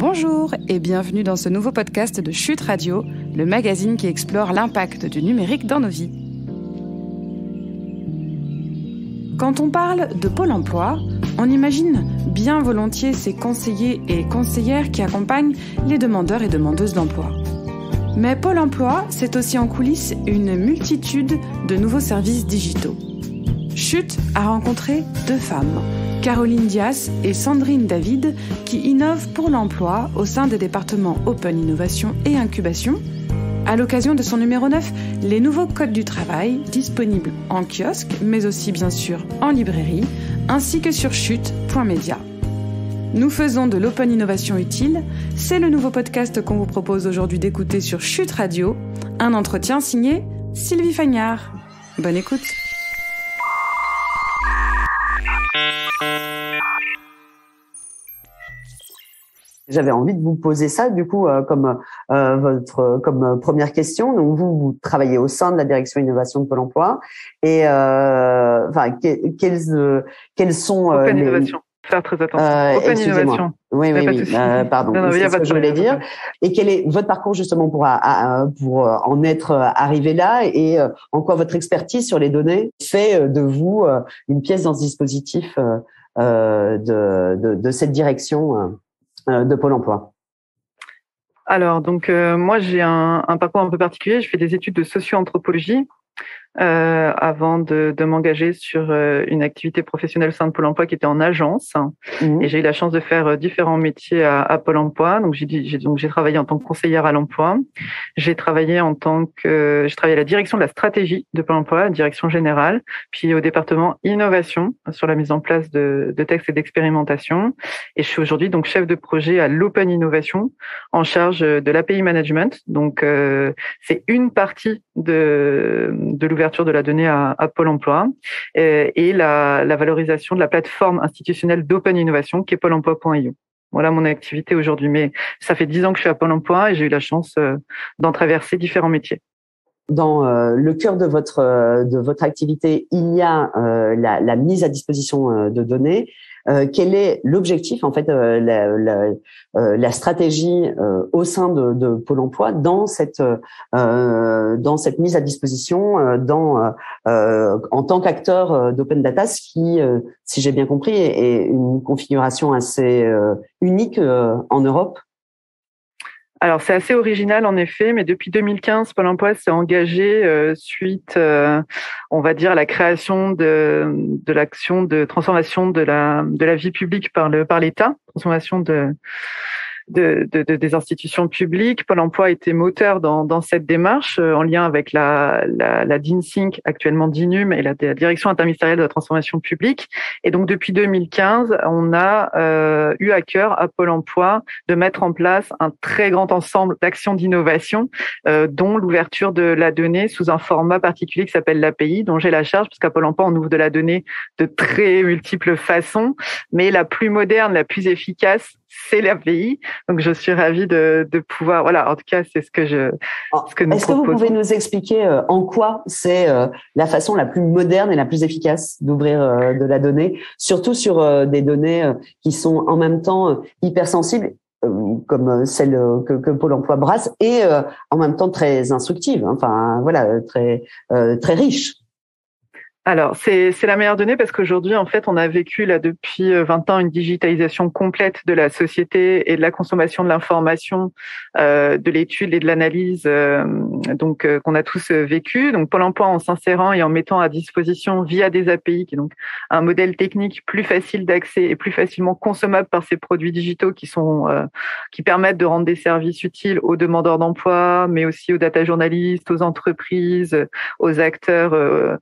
Bonjour et bienvenue dans ce nouveau podcast de Chute Radio, le magazine qui explore l'impact du numérique dans nos vies. Quand on parle de Pôle emploi, on imagine bien volontiers ces conseillers et conseillères qui accompagnent les demandeurs et demandeuses d'emploi. Mais Pôle emploi, c'est aussi en coulisses une multitude de nouveaux services digitaux. Chute a rencontré deux femmes, Caroline Dias et Sandrine David, qui innovent pour l'emploi au sein des départements Open Innovation et Incubation, à l'occasion de son numéro 9, les nouveaux codes du travail, disponibles en kiosque, mais aussi bien sûr en librairie, ainsi que sur chute.media. Nous faisons de l'Open Innovation utile, c'est le nouveau podcast qu'on vous propose aujourd'hui d'écouter sur Chute Radio, un entretien signé Sylvie Fagnard. Bonne écoute. J'avais envie de vous poser ça, du coup, comme première question. Donc, vous travaillez au sein de la direction innovation de Pôle emploi. Et quels sont Open Innovation. Faire très attention. Open Innovation. Oui. Pardon. C'est ce que je voulais dire. Et quel est votre parcours justement pour en être arrivé là, et en quoi votre expertise sur les données fait de vous une pièce dans ce dispositif de cette direction de Pôle emploi? Alors, donc moi j'ai un parcours un peu particulier. Je fais des études de socio-anthropologie avant de m'engager sur une activité professionnelle au sein de Pôle emploi qui était en agence. Et j'ai eu la chance de faire différents métiers à Pôle emploi. Donc j'ai travaillé en tant que conseillère à l'emploi. J'ai travaillé à la direction de la stratégie de Pôle emploi, la direction générale, puis au département innovation sur la mise en place de textes et d'expérimentation. Et je suis aujourd'hui donc chef de projet à l'Open Innovation, en charge de l'API management. Donc c'est une partie de l'ouverture de la donnée à Pôle emploi et la valorisation de la plateforme institutionnelle d'Open Innovation qui est pôle emploi.io. Voilà mon activité aujourd'hui. Mais ça fait 10 ans que je suis à Pôle emploi et j'ai eu la chance d'en traverser différents métiers. Dans le cœur de votre activité, il y a la mise à disposition de données. Quel est l'objectif, en fait, la stratégie au sein de Pôle emploi dans cette mise à disposition, en tant qu'acteur d'open data, ce qui, si j'ai bien compris, est une configuration assez unique en Europe? Alors, c'est assez original, en effet, mais depuis 2015, Pôle emploi s'est engagé suite, on va dire, à la création de l'action de transformation de la vie publique par l'État, transformation des institutions publiques. Pôle emploi a été moteur dans cette démarche, en lien avec la DINSYNC, actuellement DINUM, et la direction interministérielle de la transformation publique. Et donc, depuis 2015, on a eu à cœur à Pôle emploi de mettre en place un très grand ensemble d'actions d'innovation, dont l'ouverture de la donnée sous un format particulier qui s'appelle l'API, dont j'ai la charge, parce qu'à Pôle emploi, on ouvre de la donnée de très multiples façons, mais la plus moderne, la plus efficace, c'est l'API. Donc, je suis ravie de pouvoir, voilà, en tout cas, c'est ce que nous proposons. Est-ce que vous pouvez nous expliquer en quoi c'est la façon la plus moderne et la plus efficace d'ouvrir de la donnée, surtout sur des données qui sont en même temps hypersensibles, comme celle que Pôle emploi brasse, et en même temps très instructives, enfin, voilà, très riches? Alors, c'est la meilleure donnée parce qu'aujourd'hui, en fait, on a vécu là depuis 20 ans une digitalisation complète de la société et de la consommation de l'information, de l'étude et de l'analyse, qu'on a tous vécu. Donc, Pôle emploi, en s'insérant et en mettant à disposition via des API, qui est donc un modèle technique plus facile d'accès et plus facilement consommable par ces produits digitaux qui permettent de rendre des services utiles aux demandeurs d'emploi, mais aussi aux data journalistes, aux entreprises, aux acteurs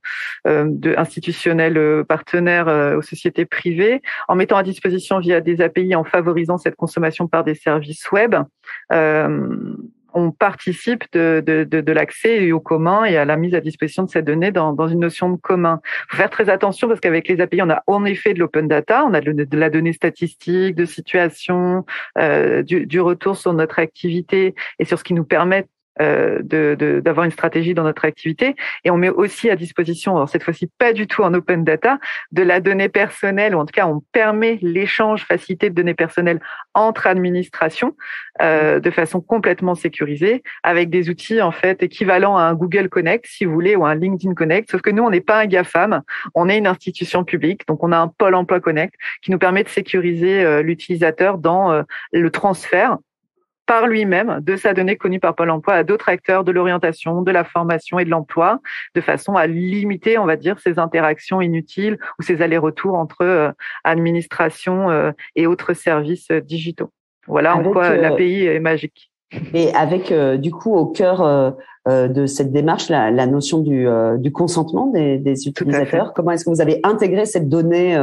institutionnels partenaires, aux sociétés privées, en mettant à disposition via des API, en favorisant cette consommation par des services web. On participe de l'accès au commun et à la mise à disposition de cette donnée dans une notion de commun. Il faut faire très attention parce qu'avec les API, on a en effet de l'open data, on a de la donnée statistique, de situation, du retour sur notre activité et sur ce qui nous permet d'avoir une stratégie dans notre activité. Et on met aussi à disposition, alors cette fois-ci pas du tout en open data, de la donnée personnelle, ou en tout cas on permet l'échange facilité de données personnelles entre administrations de façon complètement sécurisée, avec des outils en fait équivalents à un Google Connect, si vous voulez, ou un LinkedIn Connect. Sauf que nous, on n'est pas un GAFAM, on est une institution publique, donc on a un Pôle Emploi Connect qui nous permet de sécuriser l'utilisateur dans le transfert par lui-même de sa donnée connue par Pôle emploi à d'autres acteurs de l'orientation, de la formation et de l'emploi, de façon à limiter, on va dire, ces interactions inutiles ou ces allers-retours entre administration et autres services digitaux. Voilà en quoi l'API est magique. Et avec du coup au cœur de cette démarche la notion du consentement des utilisateurs. Comment est-ce que vous avez intégré cette donnée,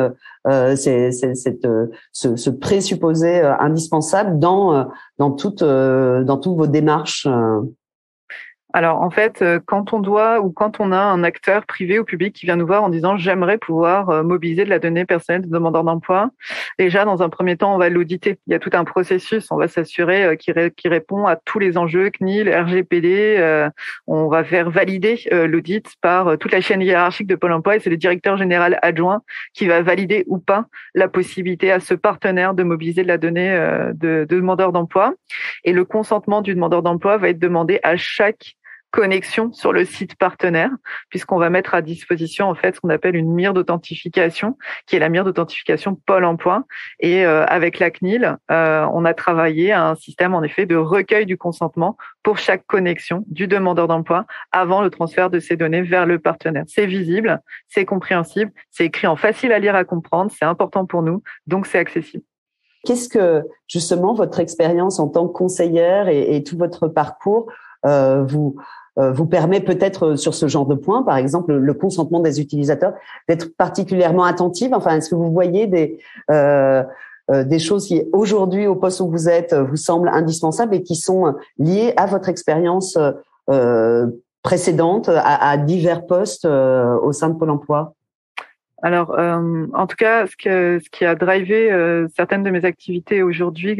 ce présupposé indispensable dans toutes vos démarches? Alors en fait, quand on doit ou quand on a un acteur privé ou public qui vient nous voir en disant j'aimerais pouvoir mobiliser de la donnée personnelle des demandeurs d'emploi, déjà dans un premier temps on va l'auditer. Il y a tout un processus, on va s'assurer qu'il répond à tous les enjeux CNIL, RGPD. On va faire valider l'audit par toute la chaîne hiérarchique de Pôle emploi et c'est le directeur général adjoint qui va valider ou pas la possibilité à ce partenaire de mobiliser de la donnée de demandeurs d'emploi. Et le consentement du demandeur d'emploi va être demandé à chaque connexion sur le site partenaire, puisqu'on va mettre à disposition en fait ce qu'on appelle une mire d'authentification, qui est la mire d'authentification Pôle emploi. Et avec la CNIL, on a travaillé à un système en effet de recueil du consentement pour chaque connexion du demandeur d'emploi avant le transfert de ces données vers le partenaire. C'est visible, c'est compréhensible, c'est écrit en facile à lire, à comprendre, c'est important pour nous, donc c'est accessible. Qu'est-ce que justement votre expérience en tant que conseillère et tout votre parcours vous permet peut-être sur ce genre de points, par exemple le consentement des utilisateurs, d'être particulièrement attentive? Enfin, est-ce que vous voyez des choses qui aujourd'hui au poste où vous êtes vous semblent indispensables et qui sont liées à votre expérience précédente à divers postes au sein de Pôle emploi? Alors, en tout cas, ce qui a drivé certaines de mes activités aujourd'hui,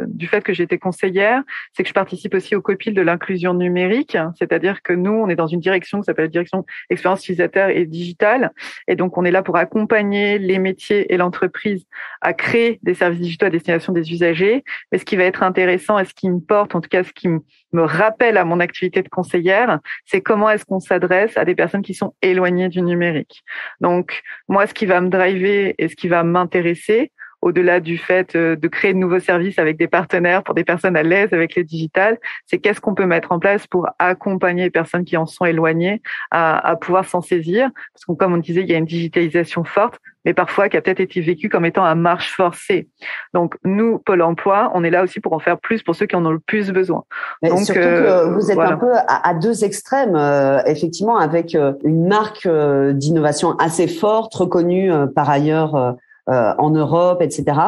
du fait que j'étais conseillère, c'est que je participe aussi au COPIL de l'inclusion numérique, c'est-à-dire que nous, on est dans une direction qui s'appelle la direction expérience utilisateur et digitale, et donc on est là pour accompagner les métiers et l'entreprise à créer des services digitaux à destination des usagers. Mais ce qui va être intéressant et ce qui me porte, en tout cas ce qui me rappelle à mon activité de conseillère, c'est comment est-ce qu'on s'adresse à des personnes qui sont éloignées du numérique. Donc, moi, ce qui va me driver et ce qui va m'intéresser, au-delà du fait de créer de nouveaux services avec des partenaires pour des personnes à l'aise avec le digital, c'est qu'est-ce qu'on peut mettre en place pour accompagner les personnes qui en sont éloignées à pouvoir s'en saisir. Parce que comme on disait, il y a une digitalisation forte, mais parfois qui a peut-être été vécue comme étant à marche forcée. Donc nous, Pôle emploi, on est là aussi pour en faire plus pour ceux qui en ont le plus besoin. Mais donc, surtout que vous êtes voilà. Un peu à deux extrêmes, effectivement, avec une marque d'innovation assez forte, reconnue par ailleurs en Europe, etc.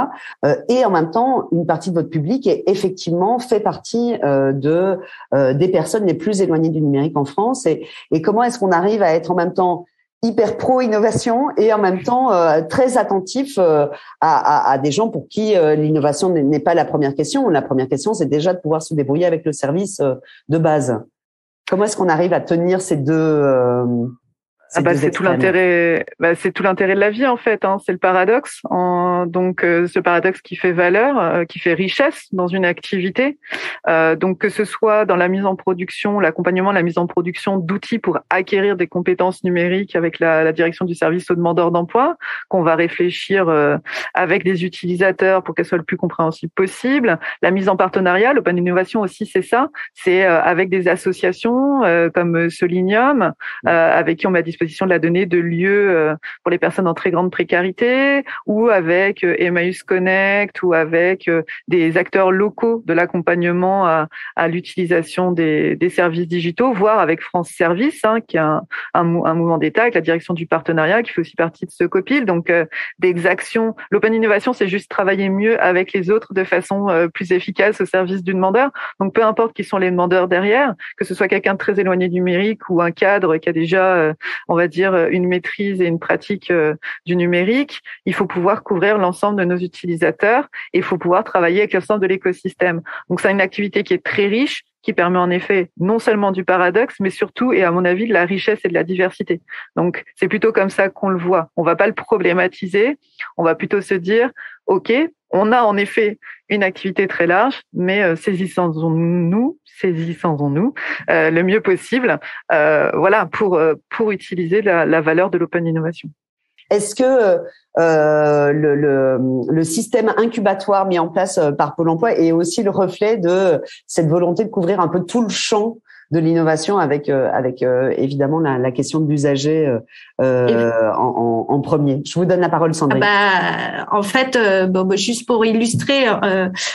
Et en même temps, une partie de votre public est effectivement fait partie des personnes les plus éloignées du numérique en France. Et comment est-ce qu'on arrive à être en même temps hyper pro-innovation et en même temps très attentif à des gens pour qui l'innovation n'est pas la première question. La première question, c'est déjà de pouvoir se débrouiller avec le service de base. Comment est-ce qu'on arrive à tenir ces deux c'est tout l'intérêt. C'est tout l'intérêt de la vie en fait. C'est le paradoxe. Donc ce paradoxe qui fait valeur, qui fait richesse dans une activité. Donc que ce soit dans la mise en production, l'accompagnement, la mise en production d'outils pour acquérir des compétences numériques avec la direction du service aux demandeurs d'emploi, qu'on va réfléchir avec des utilisateurs pour qu'elle soit le plus compréhensible possible. La mise en partenariat, l'open innovation aussi, c'est ça. C'est avec des associations comme Solinium, avec qui on met à disposition de la donnée de lieux pour les personnes en très grande précarité, ou avec Emmaüs Connect, ou avec des acteurs locaux de l'accompagnement à l'utilisation des services digitaux, voire avec France Service, qui est un mouvement d'État avec la direction du partenariat qui fait aussi partie de ce COPIL. Donc des actions. L'open innovation, c'est juste travailler mieux avec les autres de façon plus efficace au service du demandeur. Donc peu importe qui sont les demandeurs derrière, que ce soit quelqu'un de très éloigné du numérique ou un cadre qui a déjà on va dire, une maîtrise et une pratique du numérique, il faut pouvoir couvrir l'ensemble de nos utilisateurs et il faut pouvoir travailler avec l'ensemble de l'écosystème. Donc, c'est une activité qui est très riche, qui permet en effet non seulement du paradoxe, mais surtout, et à mon avis, de la richesse et de la diversité. Donc, c'est plutôt comme ça qu'on le voit. On va pas le problématiser, on va plutôt se dire, OK, on a en effet une activité très large, mais saisissons-nous le mieux possible, voilà, pour utiliser la valeur de l'open innovation. Est-ce que le système incubatoire mis en place par Pôle emploi est aussi le reflet de cette volonté de couvrir un peu tout le champ de l'innovation avec évidemment la question de l'usager en premier. Je vous donne la parole, Sandrine. En fait, juste pour illustrer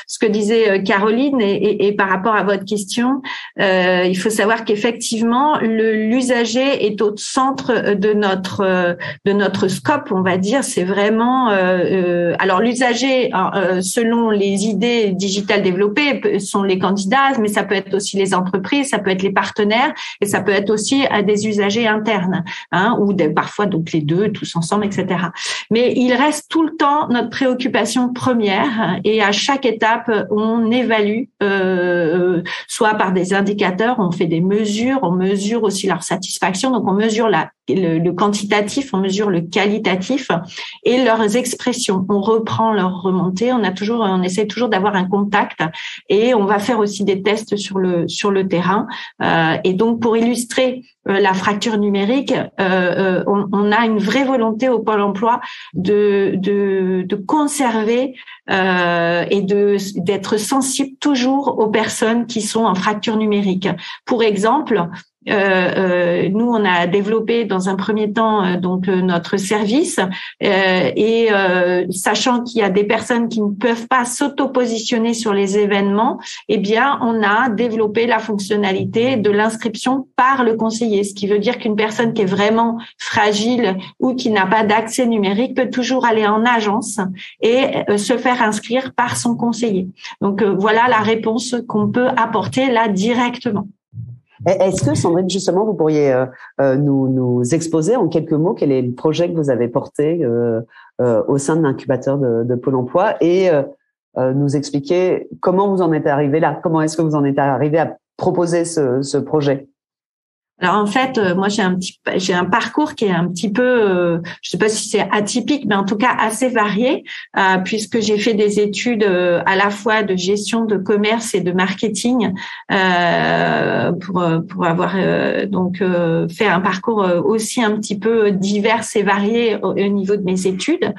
ce que disait Caroline et par rapport à votre question, il faut savoir qu'effectivement l'usager est au centre de notre scope, on va dire. C'est vraiment alors l'usager, selon les idées digitales développées, sont les candidats, mais ça peut être aussi les entreprises, ça peut être les partenaires et ça peut être aussi à des usagers internes, ou parfois donc les deux tous ensemble, etc. Mais il reste tout le temps notre préoccupation première et à chaque étape on évalue, soit par des indicateurs, on fait des mesures, on mesure aussi leur satisfaction, donc on mesure le quantitatif, on mesure le qualitatif et leurs expressions. On reprend leurs remontées, on essaie toujours d'avoir un contact et on va faire aussi des tests sur le terrain. Et donc pour illustrer la fracture numérique, on a une vraie volonté au Pôle emploi de conserver et d'être sensible toujours aux personnes qui sont en fracture numérique. Pour exemple, nous on a développé dans un premier temps notre service et sachant qu'il y a des personnes qui ne peuvent pas s'auto-positionner sur les événements, eh bien on a développé la fonctionnalité de l'inscription par le conseiller, ce qui veut dire qu'une personne qui est vraiment fragile ou qui n'a pas d'accès numérique peut toujours aller en agence et se faire inscrire par son conseiller. Donc voilà la réponse qu'on peut apporter là directement. Est-ce que, Sandrine, justement, vous pourriez nous exposer en quelques mots quel est le projet que vous avez porté au sein de l'incubateur de Pôle emploi et nous expliquer comment vous en êtes arrivé là? Comment est-ce que vous en êtes arrivé à proposer ce projet? Alors en fait, moi j'ai un parcours qui est un petit peu, je sais pas si c'est atypique, mais en tout cas assez varié, puisque j'ai fait des études à la fois de gestion de commerce et de marketing, pour avoir fait un parcours aussi un petit peu divers et varié au niveau de mes études,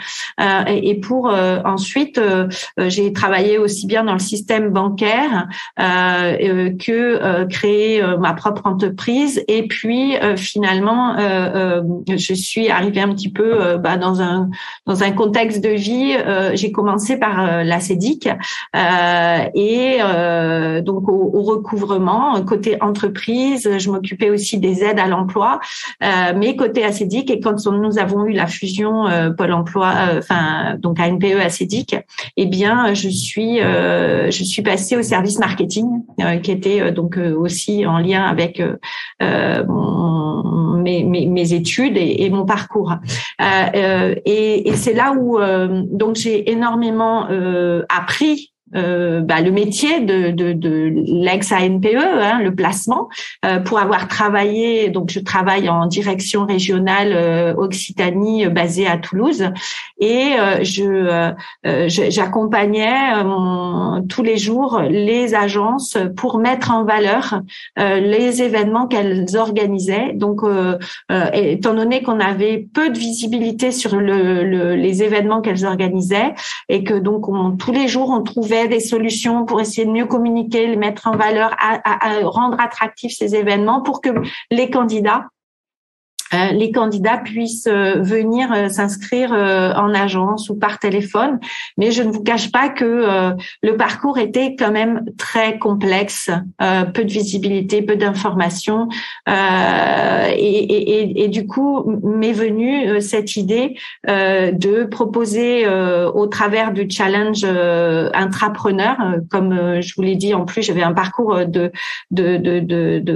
et pour ensuite j'ai travaillé aussi bien dans le système bancaire que créer ma propre entreprise. Et puis finalement, je suis arrivée un petit peu dans un contexte de vie. J'ai commencé par la CEDIC et donc au recouvrement côté entreprise. Je m'occupais aussi des aides à l'emploi, mais côté ACEDIC. Et quand nous avons eu la fusion Pôle Emploi, donc ANPE ACEDIC, eh bien je suis passée au service marketing qui était donc aussi en lien avec mes études et mon parcours. Et c'est là où donc j'ai énormément appris le métier de l'ex-ANPE, le placement, pour avoir travaillé. Donc, je travaille en direction régionale Occitanie, basée à Toulouse, et j'accompagnais tous les jours les agences pour mettre en valeur les événements qu'elles organisaient. Donc, étant donné qu'on avait peu de visibilité sur les événements qu'elles organisaient, et que donc tous les jours on trouvait des solutions pour essayer de mieux communiquer, les mettre en valeur, à rendre attractifs ces événements pour que les candidats puissent venir s'inscrire en agence ou par téléphone. Mais je ne vous cache pas que le parcours était quand même très complexe, peu de visibilité, peu d'informations, et du coup m'est venue cette idée de proposer au travers du challenge intrapreneur, comme je vous l'ai dit, en plus j'avais un parcours de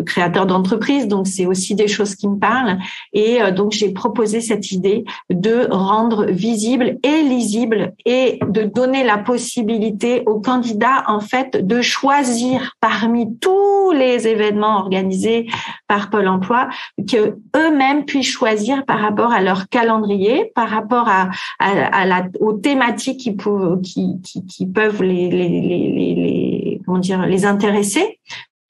créateur d'entreprise, donc c'est aussi des choses qui me parlent. Et donc, j'ai proposé cette idée de rendre visible et lisible et de donner la possibilité aux candidats, en fait, de choisir parmi tous les événements organisés par Pôle emploi, que eux-mêmes puissent choisir par rapport à leur calendrier, par rapport aux thématiques qui peuvent les intéresser,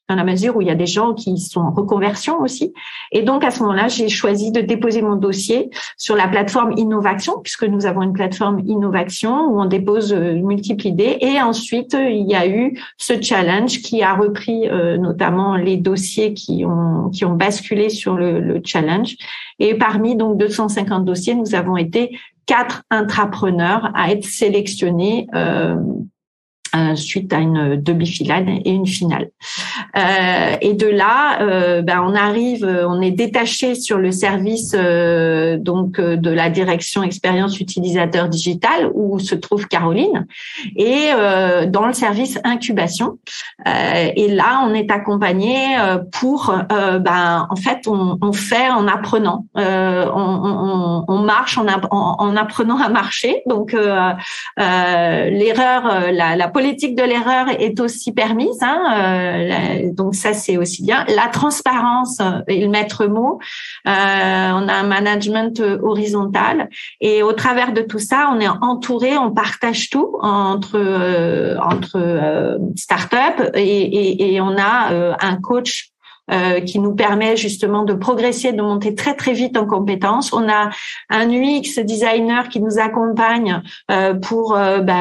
dans la mesure où il y a des gens qui sont en reconversion aussi. Et donc, à ce moment-là, j'ai choisi de déposer mon dossier sur la plateforme Innovaction, puisque nous avons une plateforme Innovaction où on dépose multiples idées. Et ensuite, il y a eu ce challenge qui a repris notamment les dossiers qui ont basculé sur le challenge. Et parmi donc 250 dossiers, nous avons été 4 intrapreneurs à être sélectionnés suite à une demi-finale et une finale. Et de là, on est détaché sur le service de la direction expérience utilisateur digital où se trouve Caroline et dans le service incubation. Et là, on est accompagné pour en fait on fait en apprenant, on marche en apprenant à marcher. Donc l'erreur, la politique de l'erreur est aussi permise, donc ça c'est aussi bien. La transparence est le maître mot. On a un management horizontal et au travers de tout ça, on est entouré, on partage tout entre start-up et on a un coach qui nous permet justement de progresser, de monter très très vite en compétences. On a un UX designer qui nous accompagne pour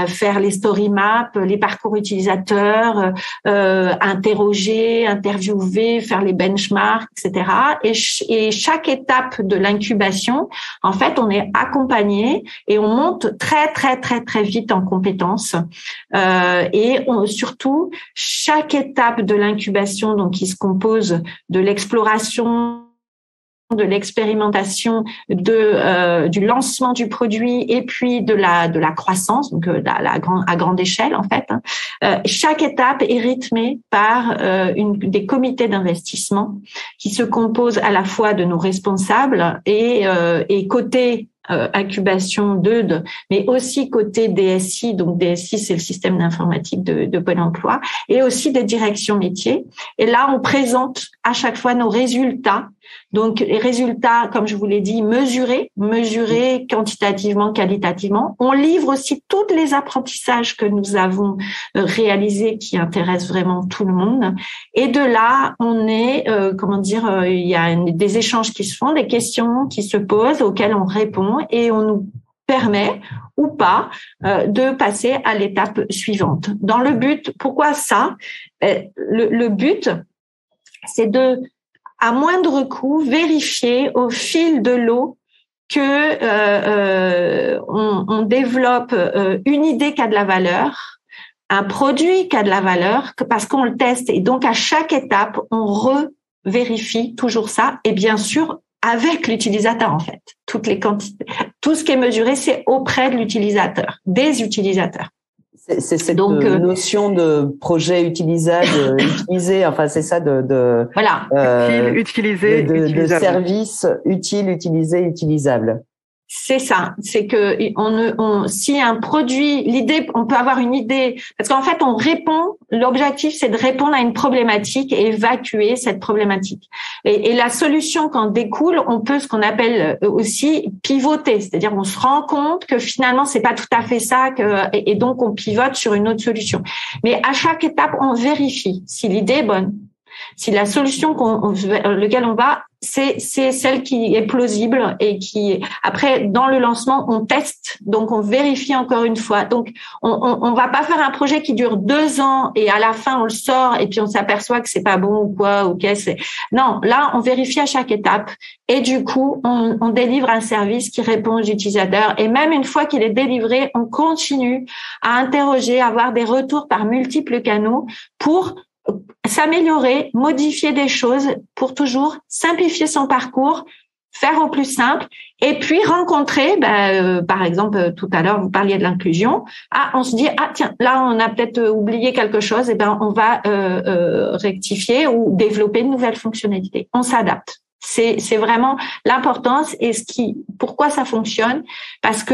faire les story maps, les parcours utilisateurs, interroger, interviewer, faire les benchmarks, etc. Et chaque étape de l'incubation, en fait, on est accompagné et on monte très très très très vite en compétences. Surtout, chaque étape de l'incubation, donc qui se compose de l'exploration, de l'expérimentation, du lancement du produit et puis de la croissance, donc à grande échelle en fait. Chaque étape est rythmée par des comités d'investissement qui se composent à la fois de nos responsables et côté incubation d'EUD, mais aussi côté DSI, donc DSI c'est le système d'informatique de Pôle emploi, et aussi des directions métiers. Et là, on présente à chaque fois nos résultats. Donc les résultats, comme je vous l'ai dit, mesurés quantitativement, qualitativement. On livre aussi tous les apprentissages que nous avons réalisés qui intéressent vraiment tout le monde. Et de là, on est, il y a des échanges qui se font, des questions qui se posent auxquelles on répond et on nous permet ou pas de passer à l'étape suivante. Dans le but, pourquoi ça ? Le but, c'est à moindre coût, vérifier au fil de l'eau que on développe une idée qui a de la valeur, un produit qui a de la valeur, parce qu'on le teste. Et donc, à chaque étape, on revérifie toujours ça. Et bien sûr, avec l'utilisateur, en fait. Toutes les quantités. Tout ce qui est mesuré, c'est auprès de l'utilisateur, des utilisateurs. C'est cette notion de projet utilisable, utilisé, enfin c'est ça voilà, utile, de service utile, utilisé, utilisable. C'est ça, c'est que si un produit, l'idée, on peut avoir une idée, parce qu'en fait on répond, l'objectif c'est de répondre à une problématique et évacuer cette problématique. Et la solution qu'en découle, on peut ce qu'on appelle aussi pivoter, c'est-à-dire on se rend compte que finalement c'est pas tout à fait ça, et donc on pivote sur une autre solution. Mais à chaque étape, on vérifie si l'idée est bonne, si la solution laquelle on va, c'est celle qui est plausible et qui, après, dans le lancement, on teste, donc on vérifie encore une fois. Donc, on va pas faire un projet qui dure 2 ans et à la fin on le sort et puis on s'aperçoit que c'est pas bon ou quoi, ou qu'est-ce. Non, là, on vérifie à chaque étape et du coup, on délivre un service qui répond aux utilisateurs. Et même une fois qu'il est délivré, on continue à interroger, à avoir des retours par multiples canaux pour s'améliorer, modifier des choses pour toujours simplifier son parcours, faire au plus simple et puis rencontrer, par exemple, tout à l'heure, vous parliez de l'inclusion. On se dit, tiens, là, on a peut-être oublié quelque chose, on va rectifier ou développer de nouvelles fonctionnalités. On s'adapte. C'est vraiment l'importance et pourquoi ça fonctionne, parce que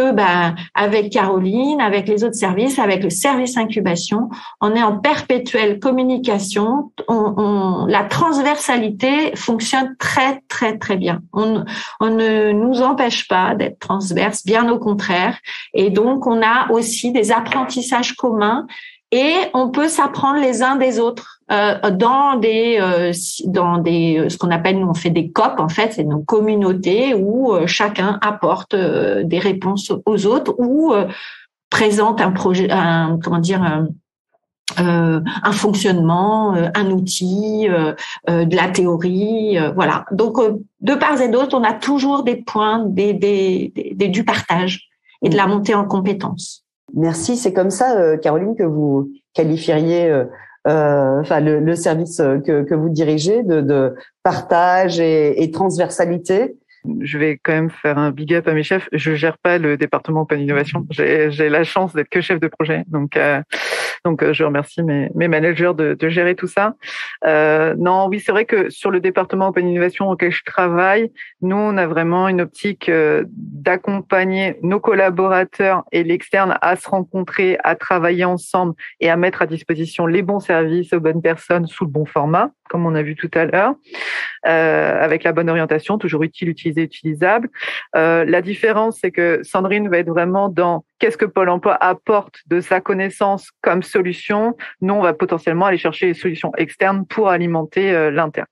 avec Caroline, avec les autres services, avec le service incubation, on est en perpétuelle communication. La transversalité fonctionne très très très bien. On ne nous empêche pas d'être transverse, bien au contraire. Et donc on a aussi des apprentissages communs. Et on peut s'apprendre les uns des autres dans des ce qu'on appelle, nous on fait des COP en fait, c'est nos communautés où chacun apporte des réponses aux autres ou présente un projet, un fonctionnement, un outil, de la théorie, voilà. Donc de part et d'autre, on a toujours des points du partage et de la montée en compétences. Merci. C'est comme ça, Caroline, que vous qualifieriez le service que vous dirigez de partage et transversalité. Je vais quand même faire un big up à mes chefs. Je gère pas le département Open Innovation. J'ai la chance d'être que chef de projet. Donc je remercie mes managers de gérer tout ça. Non, oui, c'est vrai que sur le département Open Innovation auquel je travaille, nous, on a vraiment une optique d'accompagner nos collaborateurs et l'externe à se rencontrer, à travailler ensemble et à mettre à disposition les bons services aux bonnes personnes sous le bon format, comme on a vu tout à l'heure, avec la bonne orientation, toujours utile, utilisé, utilisable. La différence, c'est que Sandrine va être vraiment dans qu'est-ce que Pôle emploi apporte de sa connaissance comme solution. Nous, on va potentiellement aller chercher les solutions externes pour alimenter l'interne.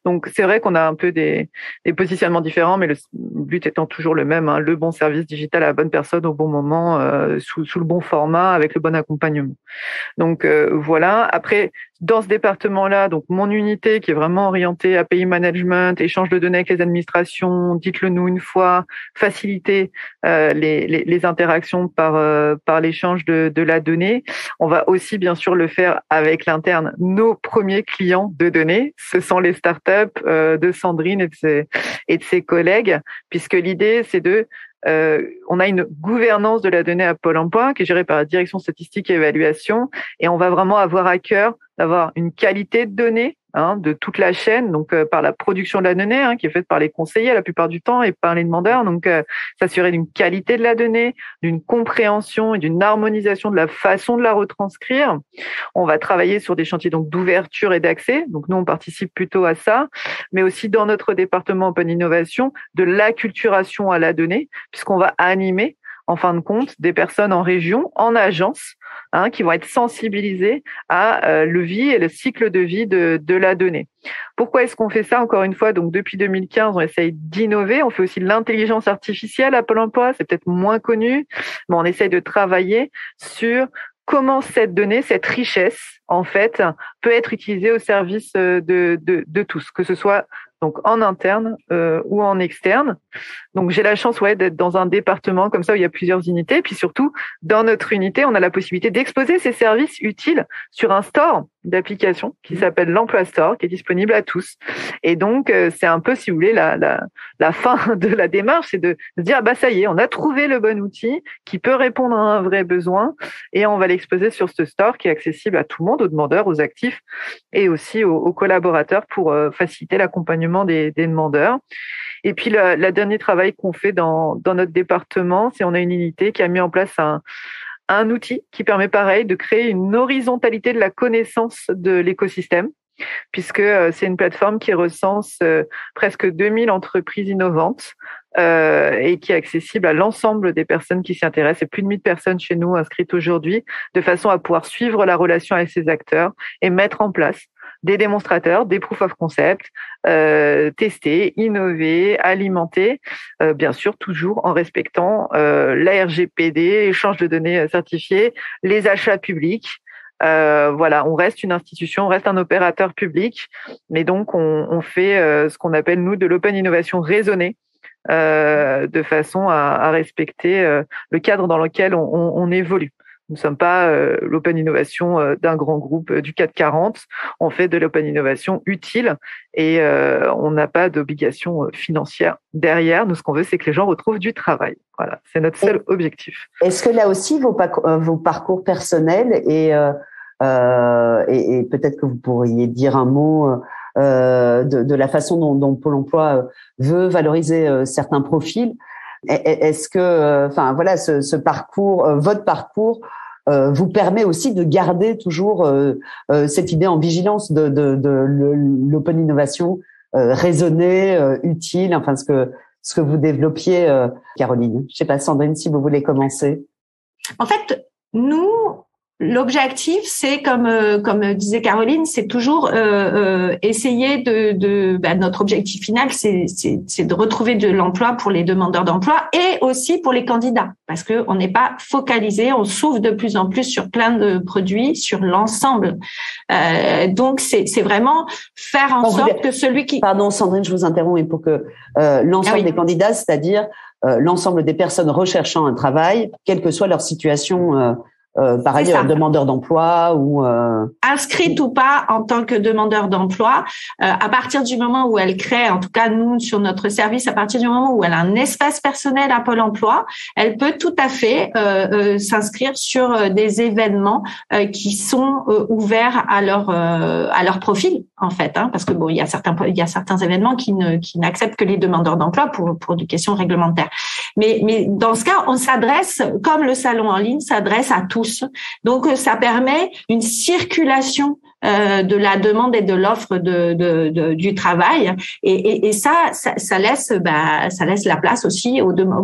Donc, c'est vrai qu'on a un peu des positionnements différents, mais le but étant toujours le même, hein, le bon service digital à la bonne personne au bon moment, sous le bon format, avec le bon accompagnement. Donc, voilà. Après, dans ce département-là, donc mon unité qui est vraiment orientée API management, échange de données avec les administrations, dites-le nous une fois, faciliter les interactions par l'échange de la donnée. On va aussi bien sûr le faire avec l'interne. Nos premiers clients de données, ce sont les startups de Sandrine et de ses collègues, puisque l'idée c'est on a une gouvernance de la donnée à Pôle emploi qui est gérée par la direction statistique et évaluation, et on va vraiment avoir à cœur d'avoir une qualité de données de toute la chaîne, donc par la production de la donnée qui est faite par les conseillers la plupart du temps et par les demandeurs, donc s'assurer d'une qualité de la donnée, d'une compréhension et d'une harmonisation de la façon de la retranscrire. On va travailler sur des chantiers donc d'ouverture et d'accès, donc nous on participe plutôt à ça, mais aussi dans notre département Open Innovation de l'acculturation à la donnée, puisqu'on va animer en fin de compte des personnes en région, en agence, qui vont être sensibilisées à le vie et le cycle de vie de la donnée. Pourquoi est-ce qu'on fait ça? Encore une fois, donc depuis 2015, on essaye d'innover. On fait aussi de l'intelligence artificielle à Pôle emploi, c'est peut-être moins connu, mais on essaye de travailler sur comment cette donnée, cette richesse, en fait, peut être utilisée au service de tous, que ce soit donc en interne ou en externe. Donc j'ai la chance d'être dans un département comme ça où il y a plusieurs unités, puis surtout dans notre unité, on a la possibilité d'exposer ces services utiles sur un store d'applications qui s'appelle l'Emploi Store, qui est disponible à tous. Et donc c'est un peu, si vous voulez, la fin de la démarche, c'est de se dire ça y est, on a trouvé le bon outil qui peut répondre à un vrai besoin et on va l'exposer sur ce store qui est accessible à tout le monde, aux demandeurs, aux actifs et aussi aux collaborateurs pour faciliter l'accompagnement des demandeurs. Et puis le dernier travail qu'on fait dans notre département, c'est on a une unité qui a mis en place un outil qui permet pareil de créer une horizontalité de la connaissance de l'écosystème, puisque c'est une plateforme qui recense presque 2000 entreprises innovantes et qui est accessible à l'ensemble des personnes qui s'y intéressent. Et plus de 1000 personnes chez nous inscrites aujourd'hui, de façon à pouvoir suivre la relation avec ces acteurs et mettre en place des démonstrateurs, des proof of concept, tester, innover, alimenter, bien sûr toujours en respectant la RGPD, échange de données certifiées, les achats publics. On reste une institution, on reste un opérateur public, mais donc on fait ce qu'on appelle nous de l'open innovation raisonnée, de façon à respecter le cadre dans lequel on évolue. Nous ne sommes pas l'open innovation d'un grand groupe du CAC 40. On fait de l'open innovation utile et on n'a pas d'obligation financière derrière. Nous, ce qu'on veut, c'est que les gens retrouvent du travail. Voilà, c'est notre seul objectif. Est-ce que là aussi, vos parcours personnels et peut-être que vous pourriez dire un mot de la façon dont Pôle emploi veut valoriser certains profils. Est-ce que, enfin voilà, ce parcours, votre parcours, vous permet aussi de garder toujours cette idée en vigilance de l'open innovation raisonnée, utile, enfin ce que vous développiez, Caroline. Je sais pas, Sandrine, si vous voulez commencer. En fait, nous, l'objectif, c'est comme disait Caroline, c'est toujours essayer notre objectif final, c'est de retrouver de l'emploi pour les demandeurs d'emploi et aussi pour les candidats, parce que on n'est pas focalisé, on s'ouvre de plus en plus sur plein de produits, sur l'ensemble. Donc c'est vraiment faire en sorte que celui qui... Pardon, Sandrine, je vous interromps, mais pour que l'ensemble des candidats, c'est-à-dire l'ensemble des personnes recherchant un travail, quelle que soit leur situation. Par ailleurs, demandeur d'emploi ou inscrite ou pas en tant que demandeur d'emploi, à partir du moment où elle crée, en tout cas nous sur notre service, à partir du moment où elle a un espace personnel à Pôle emploi, elle peut tout à fait s'inscrire sur des événements qui sont ouverts à leur profil en fait, parce que bon, il y a certains événements qui n'acceptent que les demandeurs d'emploi pour des questions réglementaires. Mais dans ce cas, on s'adresse, comme le salon en ligne s'adresse à tous. Donc, ça permet une circulation de la demande et de l'offre du travail, et ça laisse la place aussi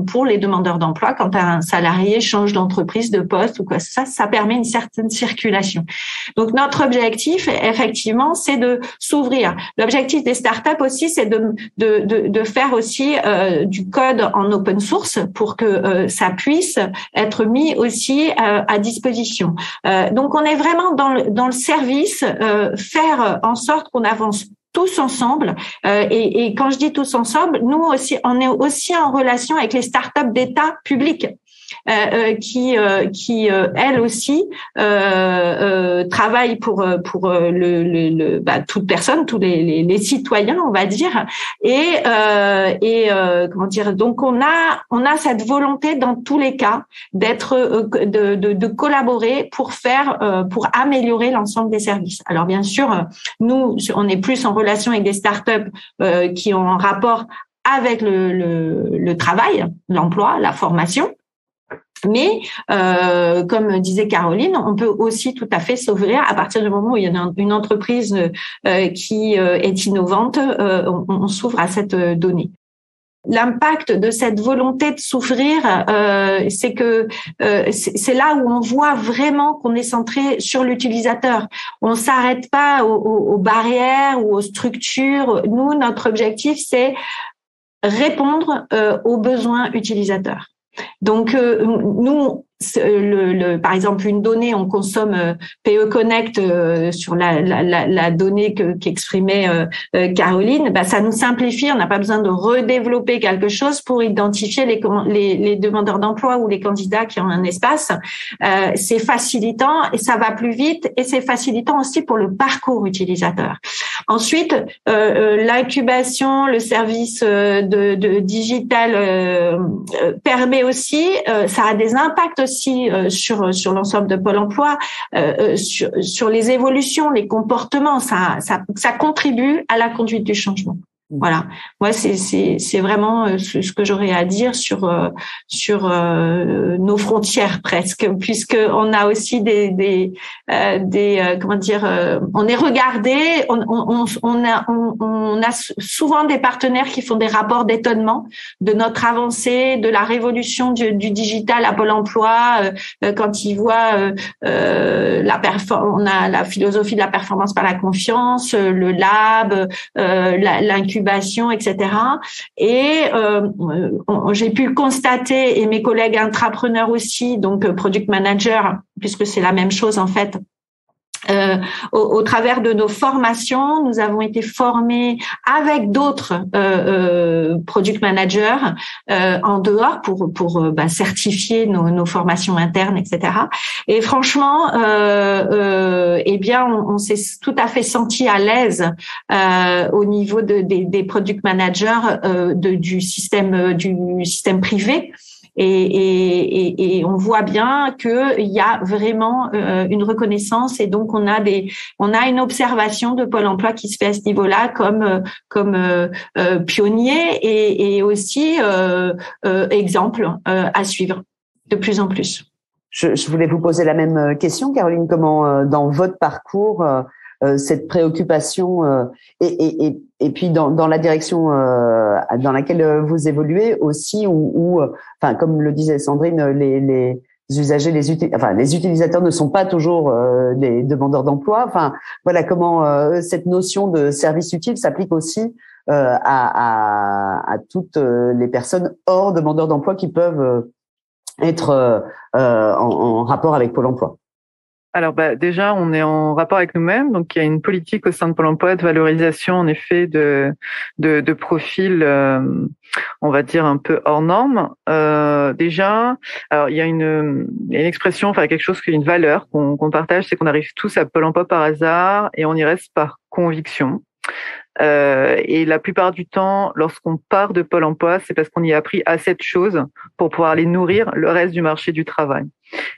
pour les demandeurs d'emploi quand un salarié change d'entreprise, de poste ou quoi. Ça permet une certaine circulation. Donc, notre objectif, effectivement, c'est de s'ouvrir. L'objectif des startups aussi, c'est de faire aussi du code en open source pour que ça puisse être mis aussi à disposition. Donc, on est vraiment dans le service, faire en sorte qu'on avance tous ensemble, et quand je dis tous ensemble, nous aussi, on est aussi en relation avec les startups d'État public. Qui elles aussi travaillent pour toute personne, tous les citoyens, on va dire, et comment dire, donc on a cette volonté dans tous les cas d'être de collaborer pour améliorer l'ensemble des services. Alors bien sûr, nous on est plus en relation avec des startups qui ont un rapport avec le travail, l'emploi, la formation. Mais comme disait Caroline, on peut aussi tout à fait s'ouvrir à partir du moment où il y a une entreprise qui est innovante, on s'ouvre à cette donnée. L'impact de cette volonté de s'ouvrir, c'est que c'est là où on voit vraiment qu'on est centré sur l'utilisateur. On s'arrête pas aux barrières ou aux structures. Nous, notre objectif, c'est répondre aux besoins utilisateurs. Donc nous, par exemple, une donnée, on consomme PE Connect sur la donnée qu'exprimait Caroline, ça nous simplifie, on n'a pas besoin de redévelopper quelque chose pour identifier les demandeurs d'emploi ou les candidats qui ont un espace. C'est facilitant et ça va plus vite, et c'est facilitant aussi pour le parcours utilisateur. Ensuite, l'incubation, le service de digital permet aussi, ça a des impacts aussi sur l'ensemble de Pôle emploi, sur les évolutions, les comportements, ça contribue à la conduite du changement. Voilà. Moi, c'est vraiment ce que j'aurais à dire sur nos frontières presque, puisque on a aussi des comment dire, on est regardé, on a souvent des partenaires qui font des rapports d'étonnement de notre avancée, de la révolution du digital à Pôle emploi, quand ils voient on a la philosophie de la performance par la confiance, le lab, l'incubation, etc. Et j'ai pu le constater, et mes collègues intrapreneurs aussi, donc product manager, puisque c'est la même chose en fait. Au travers de nos formations, nous avons été formés avec d'autres product managers en dehors pour certifier nos formations internes, etc. Et franchement, eh bien, on s'est tout à fait senti à l'aise au niveau des product managers du système privé. et on voit bien que il y a vraiment une reconnaissance, et donc on a une observation de Pôle emploi qui se fait à ce niveau-là comme pionnier et aussi exemple à suivre de plus en plus. Je voulais vous poser la même question, Caroline. Comment, dans votre parcours, cette préoccupation et puis dans la direction dans laquelle vous évoluez aussi, enfin, comme le disait Sandrine, les usagers, les utilisateurs ne sont pas toujours des demandeurs d'emploi. Enfin, voilà comment cette notion de service utile s'applique aussi à toutes les personnes hors demandeurs d'emploi qui peuvent être en rapport avec Pôle emploi. Alors déjà, on est en rapport avec nous-mêmes, donc il y a une politique au sein de Pôle emploi de valorisation en effet de profils, on va dire un peu hors normes. Déjà, alors il y a une expression, enfin quelque chose, une valeur qu'on partage, c'est qu'on arrive tous à Pôle emploi par hasard et on y reste par conviction. Et la plupart du temps, lorsqu'on part de Pôle emploi, c'est parce qu'on y a appris assez de choses pour pouvoir aller nourrir le reste du marché du travail.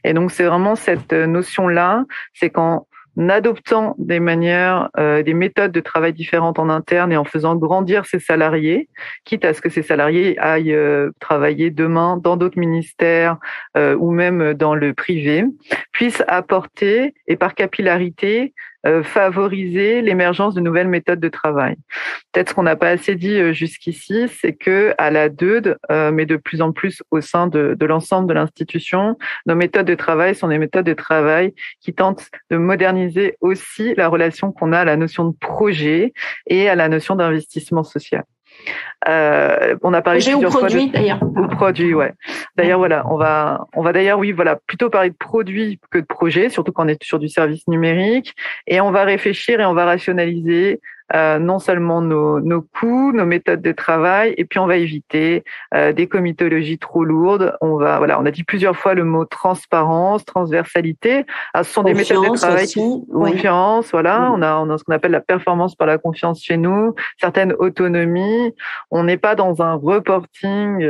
Et donc, c'est vraiment cette notion-là, c'est qu'en adoptant des manières, des méthodes de travail différentes en interne et en faisant grandir ses salariés, quitte à ce que ces salariés aillent travailler demain dans d'autres ministères ou même dans le privé, puissent apporter et par capillarité favoriser l'émergence de nouvelles méthodes de travail. Peut-être ce qu'on n'a pas assez dit jusqu'ici, c'est que à la DEUD, mais de plus en plus au sein de l'ensemble de l'institution, nos méthodes de travail sont des méthodes de travail qui tentent de moderniser aussi la relation qu'on a à la notion de projet et à la notion d'investissement social. On a parlé projet ou produit d'ailleurs. Ou produit, ouais. D'ailleurs, voilà, on va d'ailleurs, oui, voilà, plutôt parler de produit que de projet, surtout quand on est sur du service numérique, et on va réfléchir et on va rationaliser non seulement nos coûts, nos méthodes de travail, et puis on va éviter des comitologies trop lourdes. On a dit plusieurs fois le mot transparence, transversalité. Ce sont des méthodes de travail confiance, voilà. On a ce qu'on appelle la performance par la confiance chez nous, certaines autonomies. On n'est pas dans un reporting,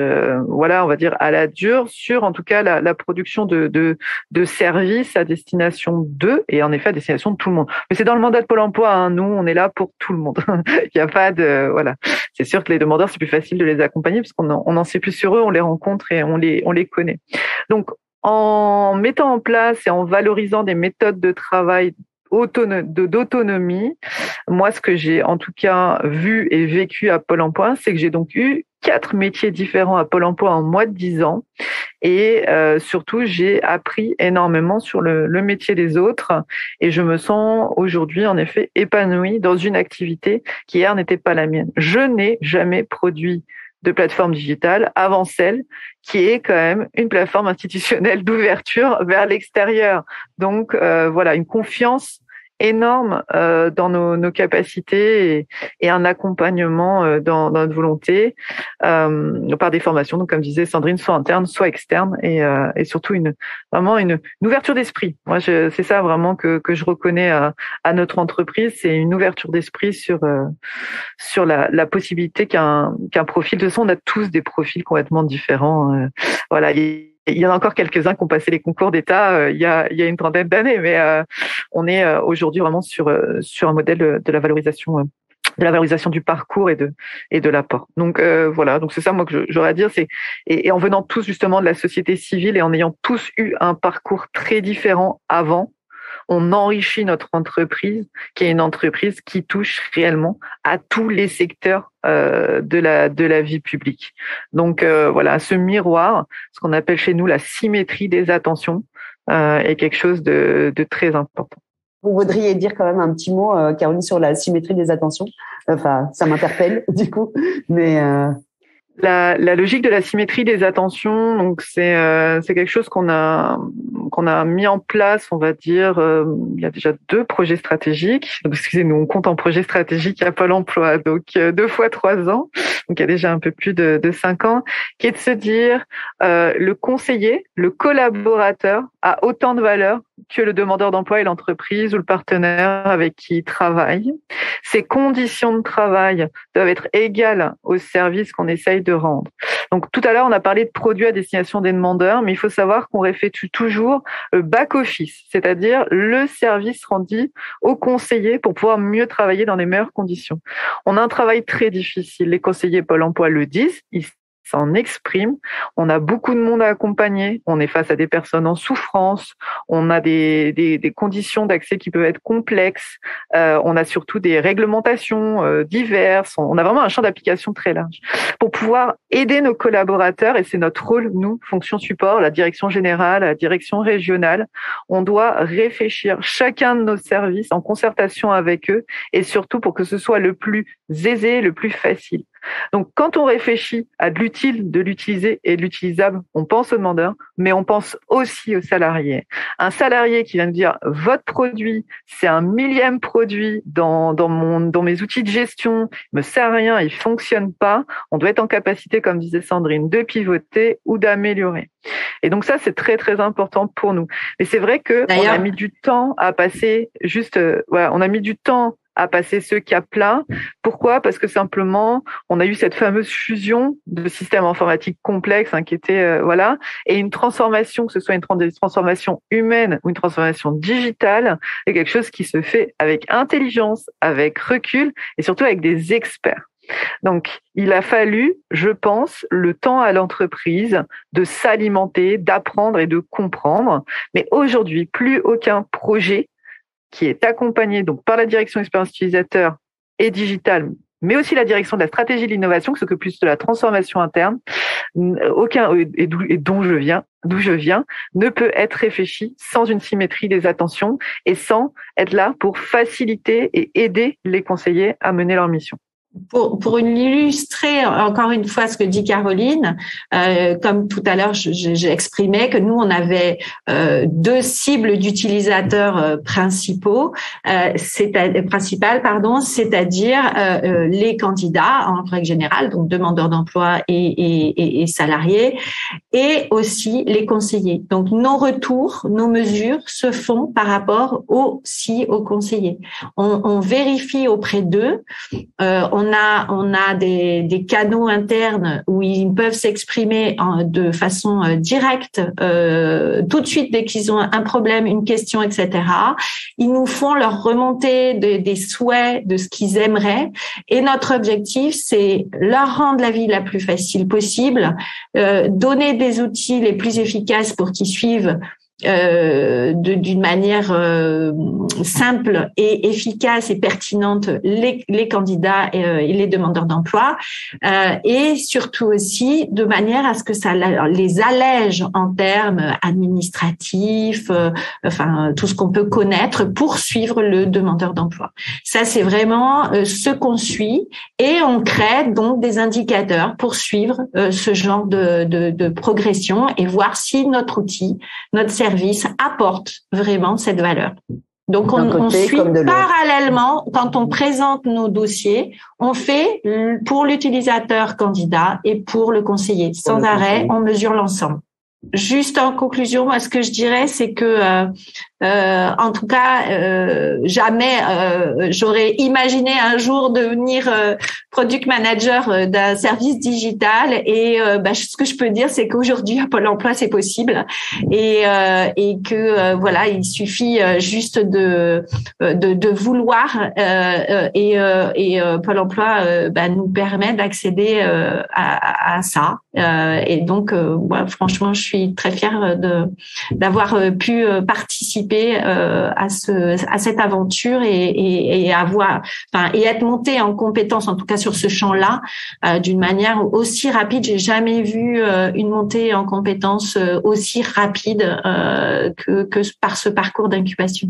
on va dire à la dure sur, en tout cas, la production de services à destination d'eux et en effet à destination de tout le monde. Mais c'est dans le mandat de Pôle emploi, hein. Nous, on est là pour tout le monde. Il n'y a pas de, voilà. C'est sûr que les demandeurs, c'est plus facile de les accompagner parce qu'on en sait plus sur eux, on les rencontre et on les connaît. Donc, en mettant en place et en valorisant des méthodes de travail d'autonomie, moi, ce que j'ai en tout cas vu et vécu à Pôle emploi, c'est que j'ai donc eu 4 métiers différents à Pôle emploi en moins de 10 ans. Et surtout, j'ai appris énormément sur le métier des autres. Et je me sens aujourd'hui, en effet, épanouie dans une activité qui hier n'était pas la mienne. Je n'ai jamais produit de plateforme digitale avant celle qui est quand même une plateforme institutionnelle d'ouverture vers l'extérieur. Donc, une confiance énorme dans nos capacités et un accompagnement dans notre volonté par des formations, donc comme disait Sandrine, soit interne, soit externe, et surtout vraiment une ouverture d'esprit. Moi, c'est ça vraiment que je reconnais à notre entreprise, c'est une ouverture d'esprit sur la possibilité qu'un profil, de toute façon, on a tous des profils complètement différents. Il y en a encore quelques-uns qui ont passé les concours d'État il y a une trentaine d'années, mais on est aujourd'hui vraiment sur un modèle de la valorisation du parcours et de l'apport. Donc donc c'est ça moi que j'aurais à dire, c'est et en venant tous justement de la société civile et en ayant tous eu un parcours très différent avant, on enrichit notre entreprise, qui est une entreprise qui touche réellement à tous les secteurs de la vie publique. Donc ce miroir, ce qu'on appelle chez nous la symétrie des attentions, est quelque chose de très important. Vous voudriez dire quand même un petit mot, Caroline, sur la symétrie des attentions? Enfin, ça m'interpelle du coup, mais La logique de la symétrie des attentions, donc c'est quelque chose qu'on a mis en place, on va dire. Il y a déjà 2 projets stratégiques. Donc, excusez-nous, on compte en projet stratégique à Pôle emploi, donc 2 fois 3 ans. Donc il y a déjà un peu plus de 5 ans, qui est de se dire le conseiller, le collaborateur a autant de valeur que le demandeur d'emploi et l'entreprise ou le partenaire avec qui il travaille. Ces conditions de travail doivent être égales au service qu'on essaye de rendre. Donc tout à l'heure, on a parlé de produits à destination des demandeurs, mais il faut savoir qu'on réfléchit toujours le back-office, c'est-à-dire le service rendu aux conseillers pour pouvoir mieux travailler dans les meilleures conditions. On a un travail très difficile. Les conseillers Pôle emploi le disent, ils s'en expriment. On a beaucoup de monde à accompagner. On est face à des personnes en souffrance. On a des conditions d'accès qui peuvent être complexes. On a surtout des réglementations diverses. On a vraiment un champ d'application très large. Pour pouvoir aider nos collaborateurs, et c'est notre rôle, nous, fonction support, la direction générale, la direction régionale, on doit réfléchir chacun de nos services en concertation avec eux et surtout pour que ce soit le plus aisé, le plus facile. Donc, quand on réfléchit à de l'utile, de l'utilisé et de l'utilisable, on pense aux demandeurs, mais on pense aussi aux salariés. Un salarié qui vient de dire « votre produit, c'est un millième produit dans mes outils de gestion, il me sert à rien, il fonctionne pas », on doit être en capacité, comme disait Sandrine, de pivoter ou d'améliorer. Et donc ça, c'est très, très important pour nous. Mais c'est vrai que on a mis du temps à passer on a mis du temps à passer ce cap-là. Pourquoi ? Parce que simplement, on a eu cette fameuse fusion de systèmes informatiques complexes, qui était et une transformation, que ce soit une transformation humaine ou une transformation digitale, est quelque chose qui se fait avec intelligence, avec recul et surtout avec des experts. Donc, il a fallu, je pense, le temps à l'entreprise de s'alimenter, d'apprendre et de comprendre. Mais aujourd'hui, plus aucun projet qui est accompagné donc par la direction expérience utilisateur et digitale, mais aussi la direction de la stratégie de l'innovation, qui s'occupe plus de la transformation interne, d'où je viens, ne peut être réfléchi sans une symétrie des attentions et sans être là pour faciliter et aider les conseillers à mener leur mission. Pour illustrer encore une fois ce que dit Caroline, comme tout à l'heure j'exprimais que nous on avait deux cibles d'utilisateurs principales, c'est-à-dire les candidats en règle générale, donc demandeurs d'emploi et salariés, et aussi les conseillers. Donc nos retours, nos mesures se font par rapport aussi aux conseillers. On vérifie auprès d'eux. On a des canaux internes où ils peuvent s'exprimer de façon directe tout de suite dès qu'ils ont un problème, une question, etc. Ils nous font leur remontée des souhaits de ce qu'ils aimeraient et notre objectif, c'est leur rendre la vie la plus facile possible, donner des outils les plus efficaces pour qu'ils suivent d'une manière simple et efficace et pertinente les candidats et les demandeurs d'emploi et surtout aussi de manière à ce que ça les allège en termes administratifs, tout ce qu'on peut connaître pour suivre le demandeur d'emploi. Ça, c'est vraiment ce qu'on suit et on crée donc des indicateurs pour suivre ce genre de progression et voir si notre outil, notre service apporte vraiment cette valeur. Donc, on suit parallèlement, quand on présente nos dossiers, on fait pour l'utilisateur candidat et pour le conseiller. Sans arrêt, on mesure l'ensemble. Juste en conclusion, moi, ce que je dirais, c'est que en tout cas, jamais j'aurais imaginé un jour devenir product manager d'un service digital. Et ce que je peux dire, c'est qu'aujourd'hui à Pôle Emploi, c'est possible, et que voilà, il suffit juste de vouloir, et Pôle Emploi nous permet d'accéder à ça. Et donc, franchement, je suis très fière d'avoir pu participer à cette aventure et être montée en compétence, en tout cas sur ce champ-là, d'une manière aussi rapide. J'ai jamais vu une montée en compétence aussi rapide que par ce parcours d'incubation.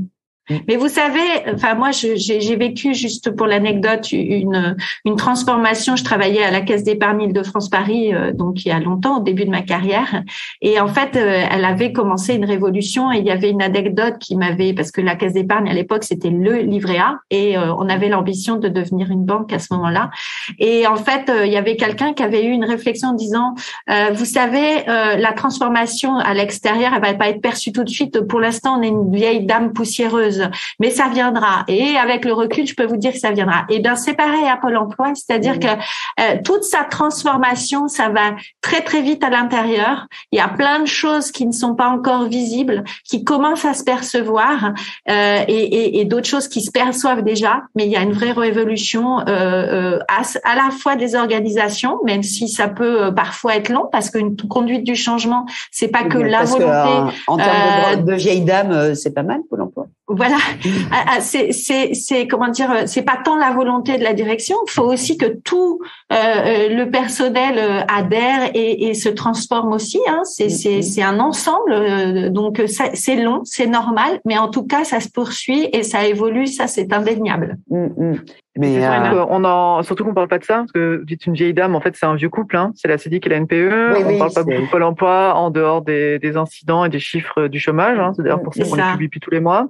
Mais vous savez, enfin moi j'ai vécu, juste pour l'anecdote, une transformation. Je travaillais à la Caisse d'épargne Île-de-France Paris, donc il y a longtemps, au début de ma carrière, et en fait elle avait commencé une révolution, et il y avait une anecdote qui m'avait, parce que la Caisse d'épargne à l'époque c'était le livret A, et on avait l'ambition de devenir une banque à ce moment-là, et en fait il y avait quelqu'un qui avait eu une réflexion en disant vous savez, la transformation à l'extérieur elle va pas être perçue tout de suite, pour l'instant on est une vieille dame poussiéreuse, mais ça viendra. Et avec le recul, je peux vous dire que ça viendra. Et bien, c'est pareil à Pôle emploi, c'est-à-dire que toute sa transformation, ça va très très vite à l'intérieur. Il y a plein de choses qui ne sont pas encore visibles, qui commencent à se percevoir, et d'autres choses qui se perçoivent déjà. Mais il y a une vraie révolution à la fois des organisations, même si ça peut parfois être long, parce qu'une conduite du changement, c'est pas que la volonté. En termes de vieille dame, c'est pas mal Pôle emploi. Voilà, c'est comment dire, c'est pas tant la volonté de la direction, il faut aussi que tout le personnel adhère et se transforme aussi, hein. C'est un ensemble, donc c'est long, c'est normal, mais en tout cas ça se poursuit et ça évolue, ça c'est indéniable. Mais surtout qu'on parle pas de ça, parce que vous dites une vieille dame, en fait c'est un vieux couple, hein. C'est la CEDIC et la NPE. On parle pas beaucoup de Pôle emploi en dehors des incidents et des chiffres du chomage, hein. C'est d'ailleurs pour ça qu'on les publie tous les mois.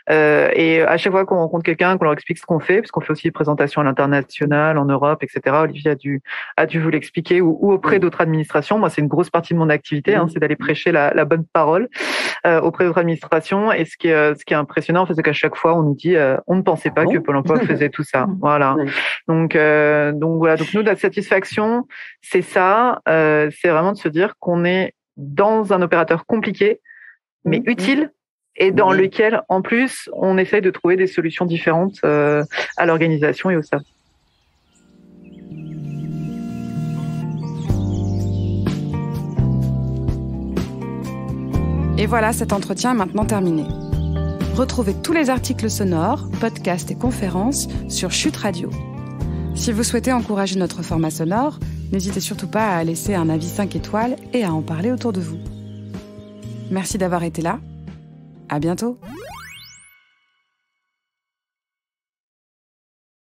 Et à chaque fois qu'on rencontre quelqu'un, qu'on leur explique ce qu'on fait, parce qu'on fait aussi des présentations à l'international, en Europe, etc. Olivier a dû vous l'expliquer, ou auprès d'autres administrations. Moi, c'est une grosse partie de mon activité, hein, c'est d'aller prêcher la bonne parole auprès d'autres administrations. Et ce qui est impressionnant, en fait, c'est qu'à chaque fois, on nous dit, on ne pensait pas que Pôle emploi faisait tout ça. Voilà. Donc voilà. Donc nous, notre satisfaction, c'est ça. C'est vraiment de se dire qu'on est dans un opérateur compliqué, mais utile. Et dans lequel, en plus, on essaye de trouver des solutions différentes à l'organisation et au service. Et voilà, cet entretien est maintenant terminé. Retrouvez tous les articles sonores, podcasts et conférences sur Chute Radio. Si vous souhaitez encourager notre format sonore, n'hésitez surtout pas à laisser un avis 5 étoiles et à en parler autour de vous. Merci d'avoir été là. À bientôt.